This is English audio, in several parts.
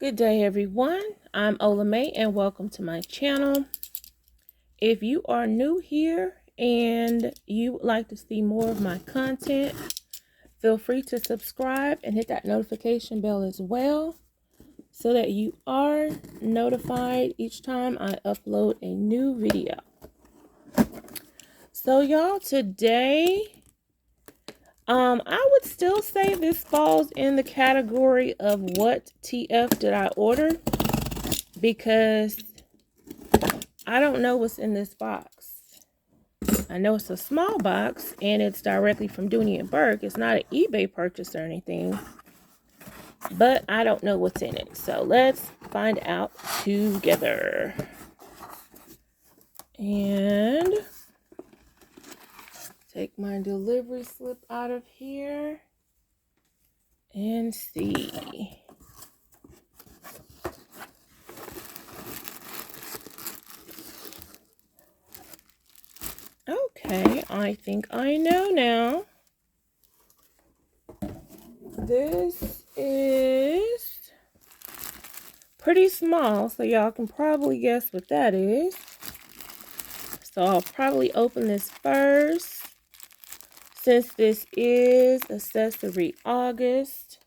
Good day, everyone. I'm Ola May, and welcome to my channel. If you are new here and you would like to see more of my content, feel free to subscribe and hit that notification bell as well so that you are notified each time I upload a new video. So y'all, today I would still say this falls in the category of what TF did I order, because I don't know what's in this box. I know it's a small box and it's directly from Dooney Bourke. It's not an eBay purchase or anything, but I don't know what's in it. So let's find out together. And take my delivery slip out of here and see. Okay, I think I know now. This is pretty small, so y'all can probably guess what that is. So I'll probably open this first. Since this is accessory August,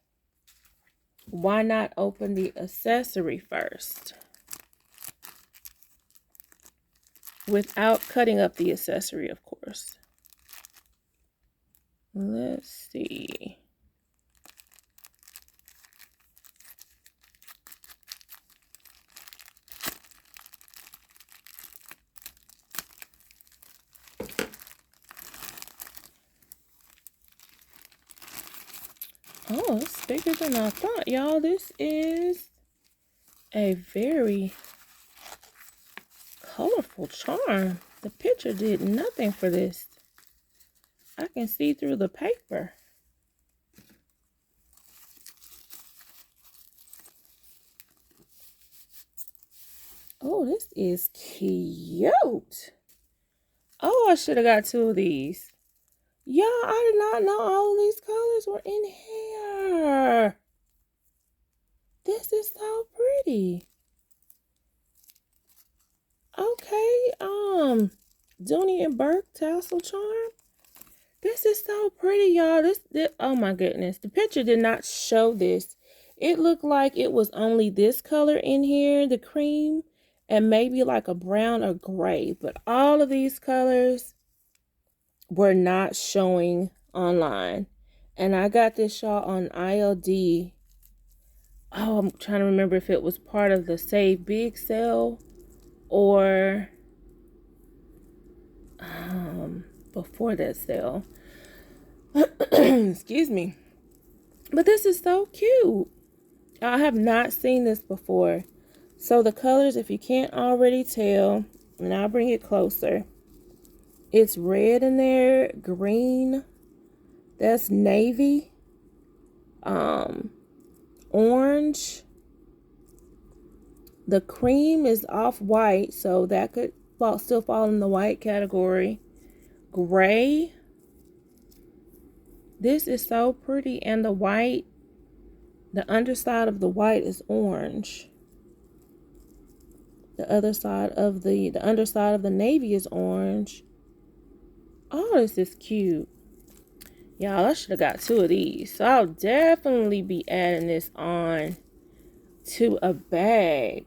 why not open the accessory first? Without cutting up the accessory, of course. Let's see. Oh, it's bigger than I thought, y'all. This is a very colorful charm. The picture did nothing for this. I can see through the paper. Oh, this is cute. Oh, I should have got two of these. Y'all, I did not know all of these colors were in here. This is so pretty. Okay, Dooney Bourke Tassel charm. This is so pretty, y'all. This, oh my goodness. The picture did not show this. It looked like it was only this color in here, the cream, and maybe like a brown or gray. But all of these colors were not showing online. And I got this, y'all, on ILD. Oh, I'm trying to remember if it was part of the Save Big sale or before that sale. Excuse me. But this is so cute. I have not seen this before. So the colors, if you can't already tell, and I'll bring it closer. It's red in there, green, that's navy, orange. The cream is off-white, so that could still fall in the white category. Gray. This is so pretty, and the white, the underside of the white is orange. The underside of the navy is orange. Oh, this is cute. Y'all, I should have got two of these. So I'll definitely be adding this on to a bag.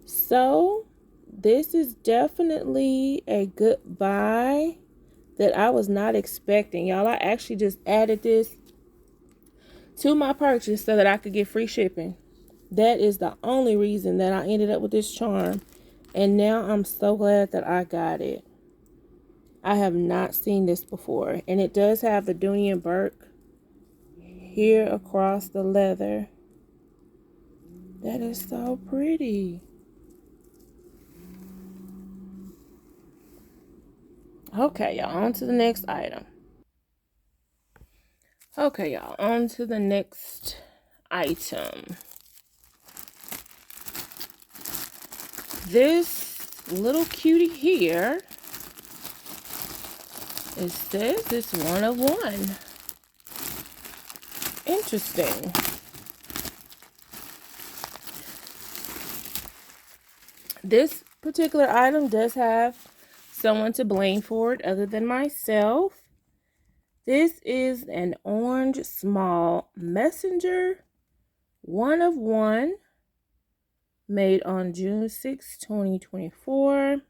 So this is definitely a good buy that I was not expecting. Y'all, I actually just added this to my purchase so that I could get free shipping. That is the only reason that I ended up with this charm. And now I'm so glad that I got it. I have not seen this before. And it does have the Dooney Bourke here across the leather. That is so pretty. Okay, y'all, on to the next item. Okay, y'all, on to the next item. This little cutie here, it says it's 1 of 1. Interesting. This particular item does have someone to blame for it other than myself. This is an orange small messenger, 1 of 1, made on June 6, 2024.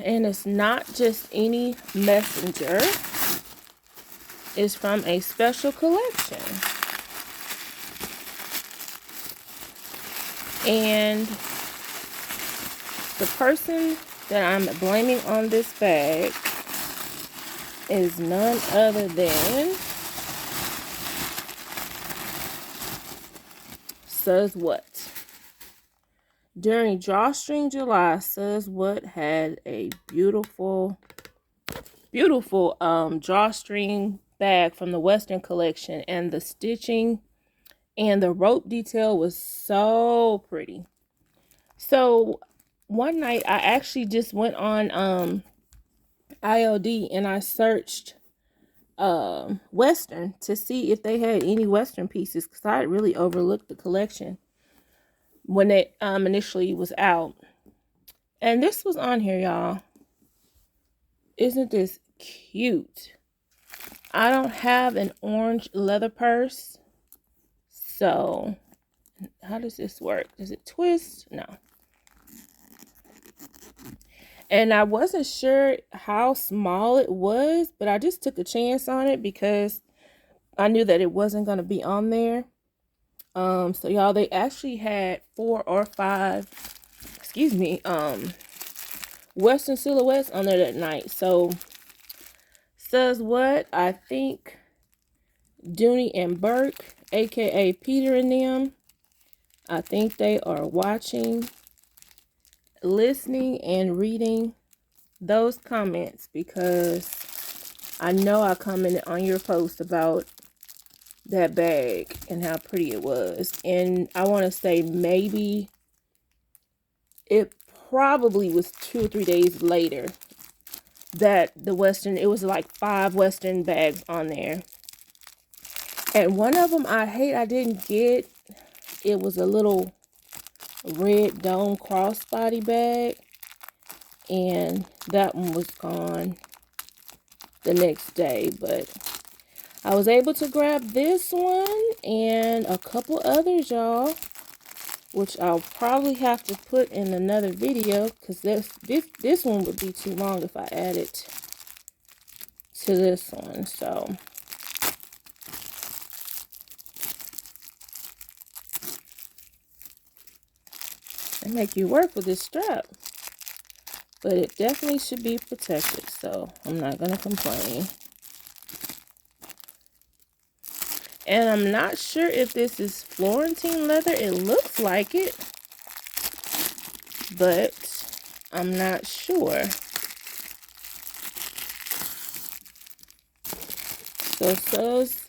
And it's not just any messenger. It's from a special collection. And the person that I'm blaming on this bag is none other than Says What. During Drawstring July, Says What had a beautiful drawstring bag from the Western collection, and the stitching and the rope detail was so pretty. So one night I actually just went on IOD and I searched Western to see if they had any Western pieces, because I had really overlooked the collection when it initially was out. And this was on here, y'all. Isn't this cute? I don't have an orange leather purse, so how does this work? Does it twist? No. And I wasn't sure how small it was, but I just took a chance on it because I knew that it wasn't going to be on there. So y'all, they actually had 4 or 5, Western silhouettes on there that night. So Says What, I think Dooney and Bourke, aka Peter and them, I think they are watching, listening, and reading those comments, because I know I commented on your post about that bag and how pretty it was. And I want to say maybe it probably was 2 or 3 days later that it was like 5 Western bags on there. And one of them I didn't get. It was a little red dome crossbody bag, and that one was gone the next day. But I was able to grab this one and a couple others, y'all, which I'll probably have to put in another video, because this one would be too long if I added to this one. So I make you work with this strap, but it definitely should be protected, so I'm not gonna complain. And I'm not sure if this is Florentine leather. It looks like it, but I'm not sure. So it says,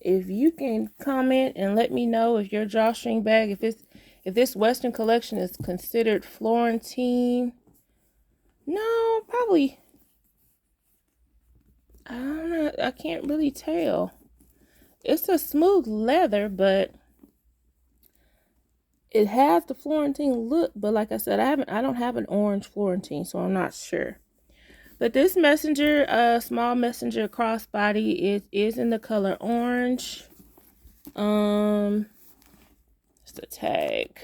if you can comment and let me know if your drawstring bag, if this Western collection is considered Florentine. No, probably. I don't know. I can't really tell. It's a smooth leather, but it has the Florentine look. But like I said, I don't have an orange Florentine, so I'm not sure. But this messenger, small messenger crossbody, is in the color orange. It's the tag.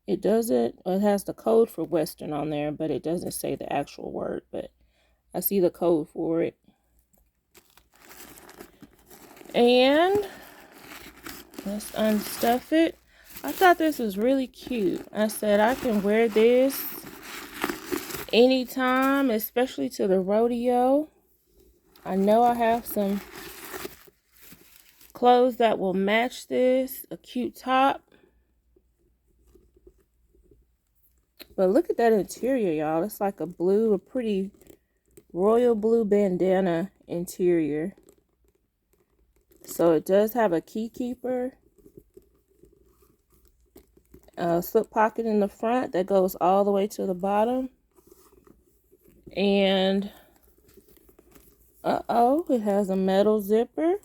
It has the code for Western on there, but it doesn't say the actual word, but I see the code for it. And let's unstuff it. I thought this was really cute. I said I can wear this anytime, especially to the rodeo. I know I have some clothes that will match this, a cute top. But look at that interior, y'all. It's like a pretty royal blue bandana interior. So it does have a key keeper, a slip pocket in the front that goes all the way to the bottom. And uh-oh, it has a metal zipper.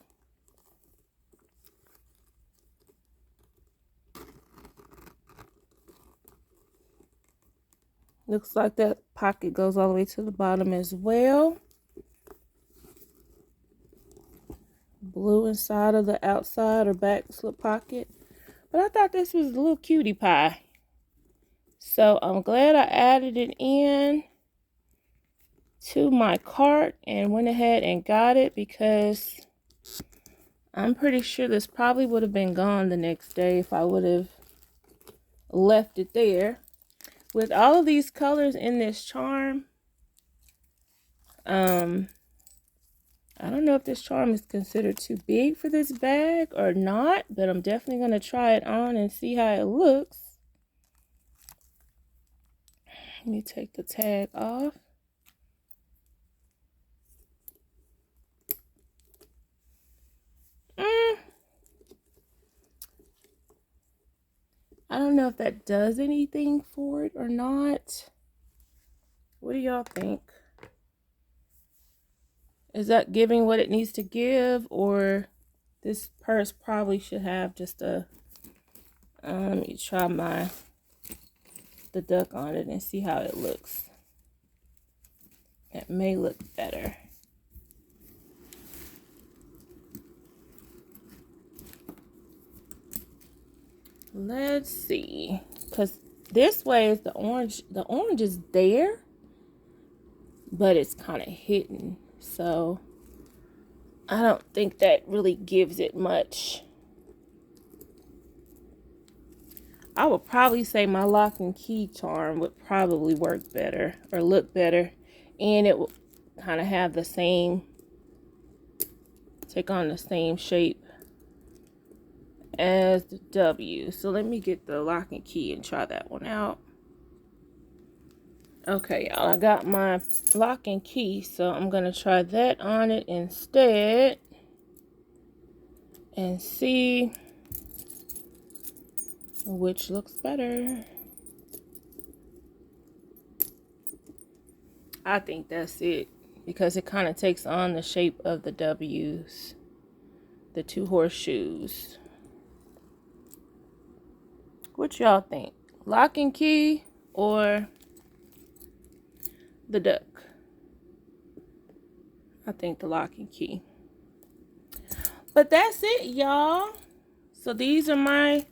Looks like that pocket goes all the way to the bottom as well. Blue inside of the outside or back slip pocket. But I thought this was a little cutie pie. So I'm glad I added it in to my cart and went ahead and got it, because I'm pretty sure this probably would have been gone the next day if I would have left it there. With all of these colors in this charm, I don't know if this charm is considered too big for this bag or not, but I'm definitely going to try it on and see how it looks. Let me take the tag off. I don't know if that does anything for it or not. What do y'all think? Is that giving what it needs to give, or this purse probably should have just a, let me try the duck on it and see how it looks. It may look better. Let's see, because this way is the orange is there, but it's kind of hidden, so I don't think that really gives it much. I would probably say my lock and key charm would probably work better or look better, and it will kind of have the same, take on the same shape as the W. So let me get the lock and key and try that one out. Okay, y'all, I got my lock and key, so I'm gonna try that on it instead and see which looks better. I think that's it, because it kind of takes on the shape of the W's, the two horseshoes. What y'all think? Lock and key or the duck? I think the lock and key. But that's it, y'all. So these are my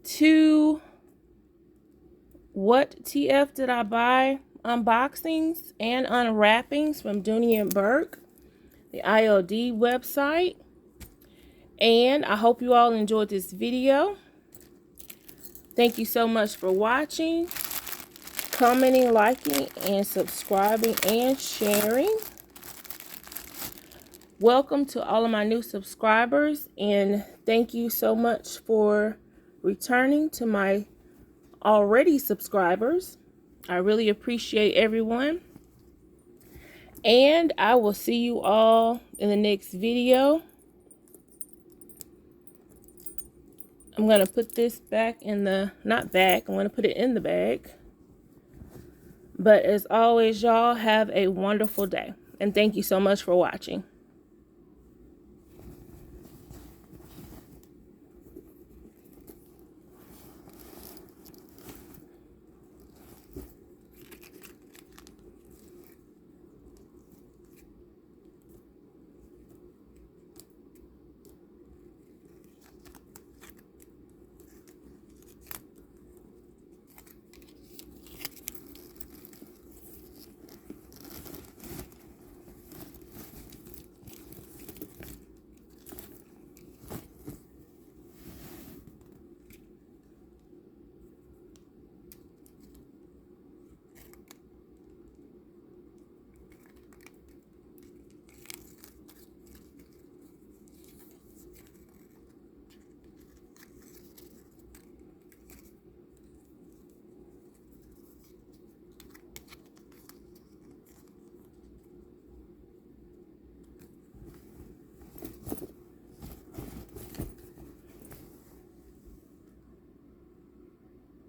two What TF Did I Buy unboxings and unwrappings from Dooney Bourke, the IOD website. And I hope you all enjoyed this video. Thank you so much for watching, commenting, liking, and subscribing and sharing. Welcome to all of my new subscribers, and thank you so much for returning to my already subscribers. I really appreciate everyone, and I will see you all in the next video. I'm going to put this back in the, not back, I'm going to put it in the bag. But as always, y'all, have a wonderful day. And thank you so much for watching.